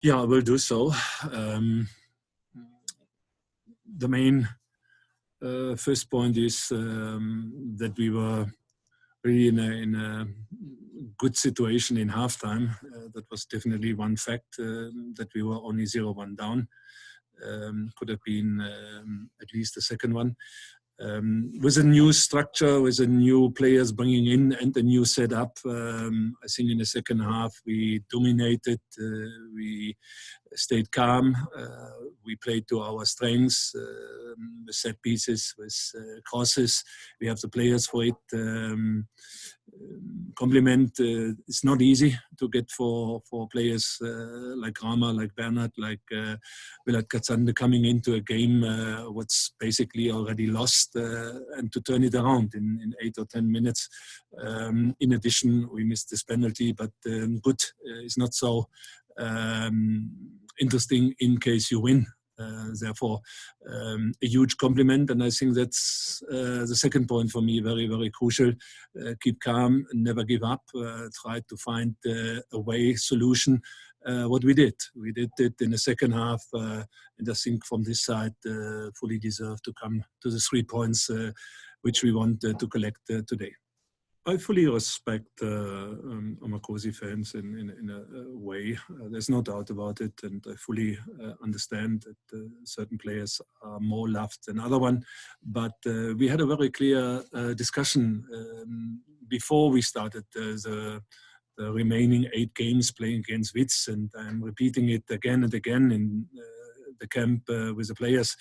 Yeah, I will do so. The main first point is that we were really in a good situation in halftime. That was definitely one fact, that we were only 0-1 down. Could have been at least the second one. With a new structure, with the new players bringing in and a new setup, I think in the second half we dominated, we stayed calm, we played to our strengths, with set pieces, with crosses. We have the players for it. Compliment, it's not easy to get for players like Rama, like Bernhard, like Willard Katzande coming into a game what's basically already lost, and to turn it around in 8 or 10 minutes. In addition, we missed this penalty, but good is not so interesting in case you win. Therefore, a huge compliment, and I think that's the second point for me, very, very crucial. Keep calm, never give up, try to find a way, solution. What we did it in the second half, and I think from this side, fully deserve to come to the 3 points which we want to collect today. I fully respect Amakosi fans in a way. There's no doubt about it, and I fully understand that certain players are more loved than other one. But we had a very clear discussion before we started the remaining 8 games playing against Wits, and I'm repeating it again and again in the camp with the players.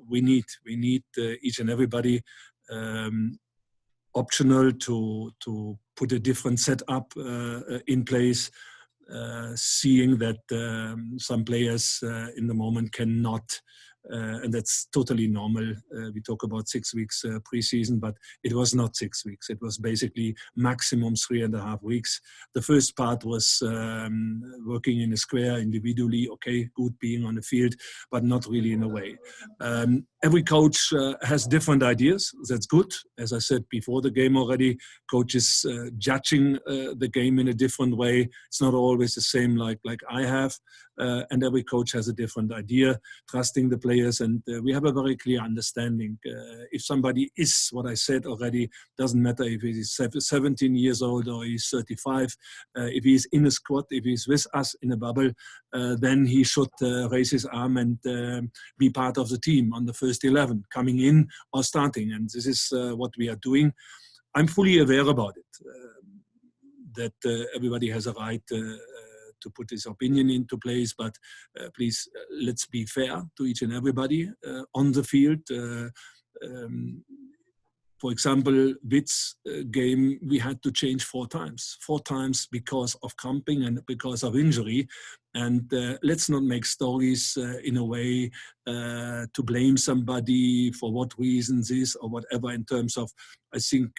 We need each and everybody. Optional to put a different setup in place, seeing that some players in the moment cannot, and that's totally normal. We talk about 6 weeks preseason, but it was not 6 weeks. It was basically maximum 3.5 weeks. The first part was working in a square individually, okay, good being on the field, but not really in a way. Every coach has different ideas. That's good. As I said before the game already, coaches judging the game in a different way. It's not always the same like I have. And every coach has a different idea, trusting the players. And we have a very clear understanding. If somebody is, what I said already, doesn't matter if he's 17 years old or he's 35, if he's in a squad, if he's with us in a bubble, then he should raise his arm and be part of the team on the first 11, coming in or starting. And this is what we are doing. I'm fully aware about it, that everybody has a right to put his opinion into place, but please, let's be fair to each and everybody on the field. For example, Wits game, we had to change 4 times. 4 times because of cramping and because of injury. And let's not make stories in a way to blame somebody for what reasons is or whatever in terms of, I think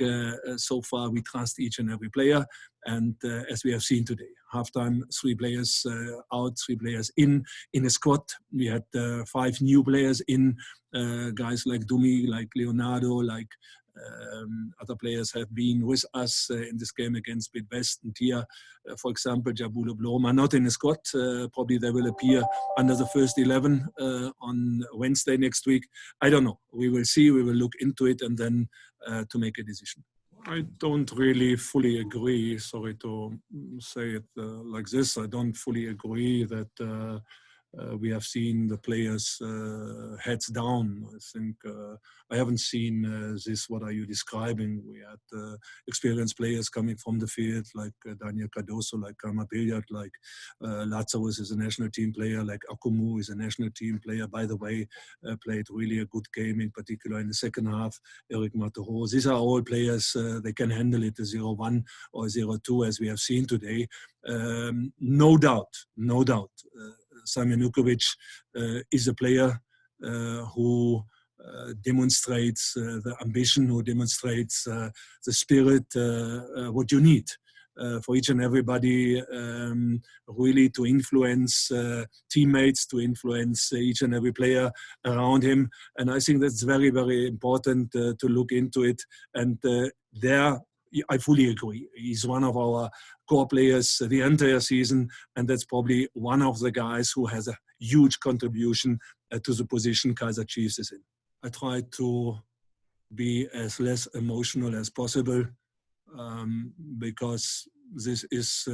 so far we trust each and every player. And as we have seen today, halftime, 3 players out, 3 players in a squad. We had 5 new players in, guys like Dumi, like Leonardo, like other players have been with us in this game against Bidvest and Tia. For example, Jabulo Bloma, not in the squad. Probably they will appear under the first 11 on Wednesday next week. I don't know. We will see. We will look into it and then to make a decision. I don't really fully agree. Sorry to say it like this. I don't fully agree that we have seen the players heads down. I think I haven't seen this. What are you describing? We had experienced players coming from the field, like Daniel Cardoso, like Kama Billiard, like Lazarus is a national team player, like Akumu is a national team player. By the way, played really a good game, in particular in the second half. Eric Matoro. These are all players. They can handle it, a 0-1 or 0-2, as we have seen today. No doubt. Simon Nukovic is a player who demonstrates the ambition, who demonstrates the spirit, what you need for each and everybody, really to influence teammates, to influence each and every player around him. And I think that's very, very important to look into it. And there, I fully agree. He's one of our core players the entire season, and that's probably one of the guys who has a huge contribution to the position Kaizer Chiefs is in. I try to be as less emotional as possible because this is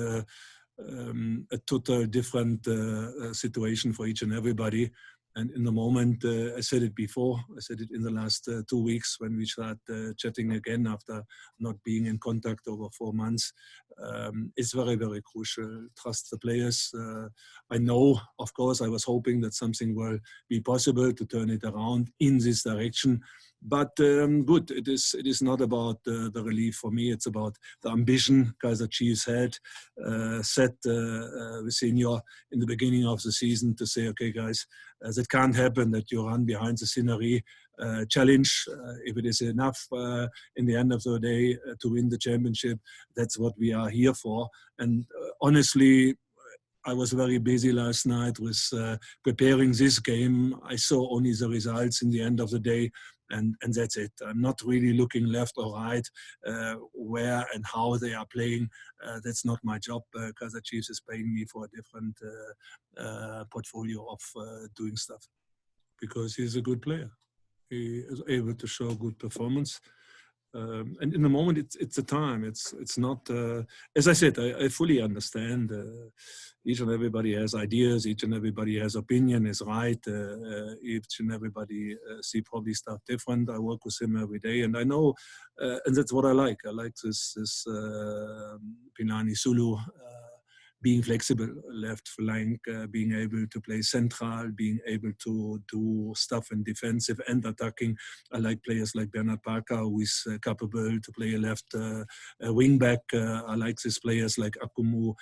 a total different situation for each and everybody. And in the moment, I said it before, I said it in the last 2 weeks when we start chatting again after not being in contact over 4 months. It's very, very crucial. Trust the players. I know, of course, I was hoping that something will be possible to turn it around in this direction. But good, it is not about the relief for me. It's about the ambition Kaizer Chiefs had set with Senior in the beginning of the season to say, okay, guys, that can't happen that you run behind the scenery. Challenge, if it is enough in the end of the day to win the championship, that's what we are here for. And honestly, I was very busy last night with preparing this game. I saw only the results in the end of the day, and that's it. I'm not really looking left or right, where and how they are playing. That's not my job. Kaizer Chiefs is paying me for a different portfolio of doing stuff because he's a good player. He is able to show good performance. And in the moment, it's a time. It's not, as I said, I fully understand. Each and everybody has ideas. Each and everybody has opinion. Is right. Each and everybody see probably stuff different. I work with him every day, and I know, and that's what I like. I like this Pinani Sulu. Being flexible, left flank, being able to play central, being able to do stuff in defensive and attacking. I like players like Bernard Parker, who is capable to play a left wing back. I like these players like Akumu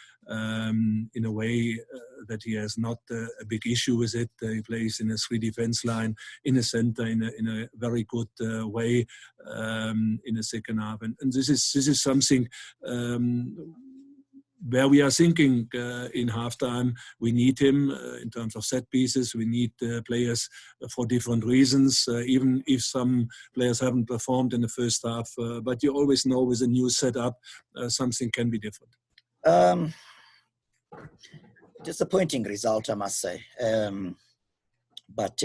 in a way that he has not a big issue with it. He plays in a 3 defense line, in a center, in a very good way in the second half. And this is something where we are thinking in halftime, we need him in terms of set pieces. We need players for different reasons, even if some players haven't performed in the first half. But you always know with a new setup, something can be different. Disappointing result, I must say. But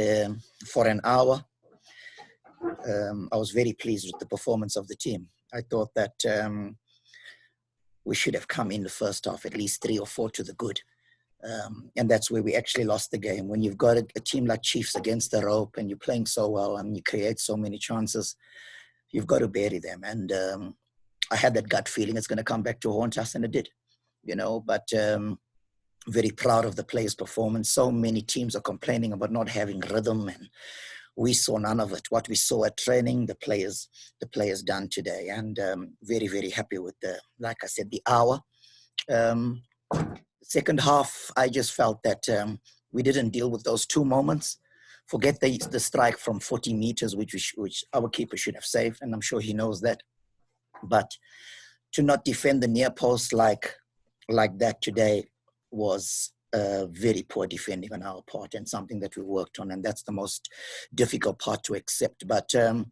for an hour, I was very pleased with the performance of the team. I thought that we should have come in the first half at least 3 or 4 to the good. And that's where we actually lost the game. When you've got a team like Chiefs against the rope and you're playing so well and you create so many chances, you've got to bury them. And I had that gut feeling it's going to come back to haunt us, and it did, you know. But very proud of the players' performance. So many teams are complaining about not having rhythm, and we saw none of it. What we saw at training, the players done today, and very, very happy with like I said, the hour. Second half, I just felt that we didn't deal with those 2 moments. Forget the strike from 40 meters, which our keeper should have saved, and I'm sure he knows that. But to not defend the near post like that today was very poor defending on our part, and something that we worked on, and that's the most difficult part to accept. But a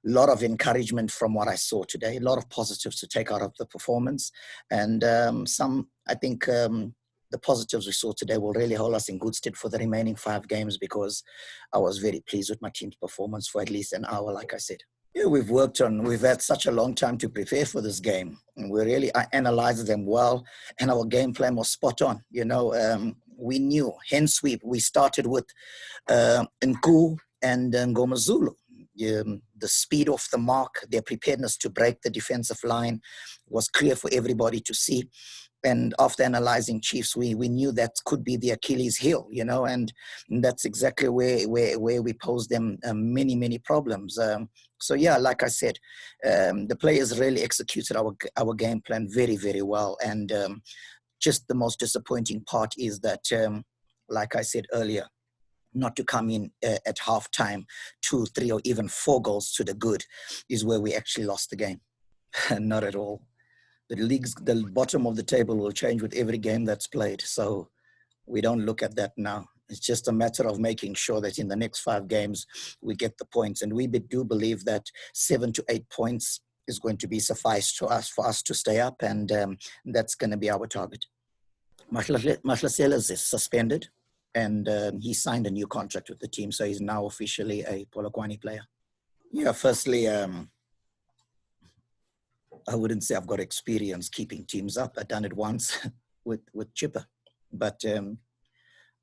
lot of encouragement from what I saw today, a lot of positives to take out of the performance, and I think the positives we saw today will really hold us in good stead for the remaining 5 games, because I was very pleased with my team's performance for at least an hour, like I said. Yeah, we've had such a long time to prepare for this game, and I analyzed them well, and our game plan was spot on. You know, we knew, hence we started with Nku and Ngomazulu. The speed off the mark, their preparedness to break the defensive line was clear for everybody to see. And after analyzing Chiefs, we knew that could be the Achilles heel, you know, and that's exactly where we posed them many problems. So yeah, like I said, the players really executed our game plan very, very well. And just the most disappointing part is that, like I said earlier, not to come in at halftime 2, 3, or even 4 goals to the good is where we actually lost the game. Not at all. The bottom of the table will change with every game that's played. So we don't look at that now. It's just a matter of making sure that in the next 5 games, we get the points. And we do believe that 7 to 8 points is going to be suffice to us for us to stay up, and that's going to be our target. Mahlasela is suspended, and he signed a new contract with the team, so he's now officially a Polokwane player. Yeah, firstly, I wouldn't say I've got experience keeping teams up. I've done it once with Chipper, but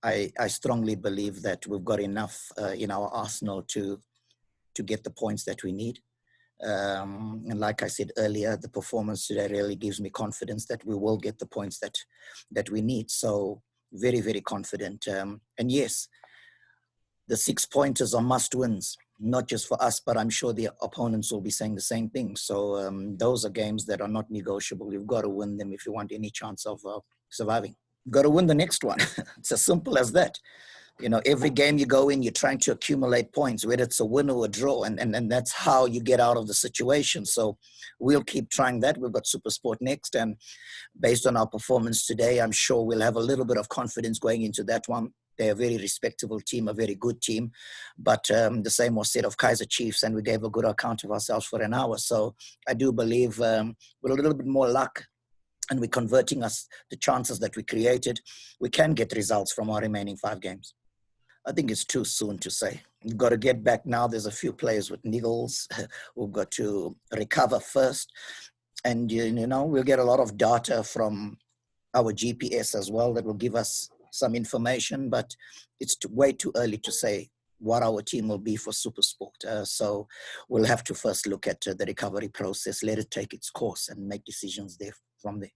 I strongly believe that we've got enough in our arsenal to get the points that we need. And like I said earlier, the performance today really gives me confidence that we will get the points that we need. So very, very confident. And yes, the 6 pointers are must wins, not just for us, but I'm sure the opponents will be saying the same thing. So those are games that are not negotiable. You've got to win them if you want any chance of surviving. You've got to win the next one. It's as simple as that. You know, every game you go in, you're trying to accumulate points, whether it's a win or a draw, and that's how you get out of the situation. So we'll keep trying that. We've got SuperSport next, and based on our performance today, I'm sure we'll have a little bit of confidence going into that one. They're a very respectable team, a very good team, but the same was said of Kaizer Chiefs, and we gave a good account of ourselves for an hour. So I do believe with a little bit more luck, and we're converting the chances that we created, we can get results from our remaining 5 games. I think it's too soon to say. We've got to get back now. There's a few players with niggles. We've got to recover first. And, you know, we'll get a lot of data from our GPS as well that will give us some information, but it's way too early to say what our team will be for SuperSport. So we'll have to first look at the recovery process, let it take its course, and make decisions from there.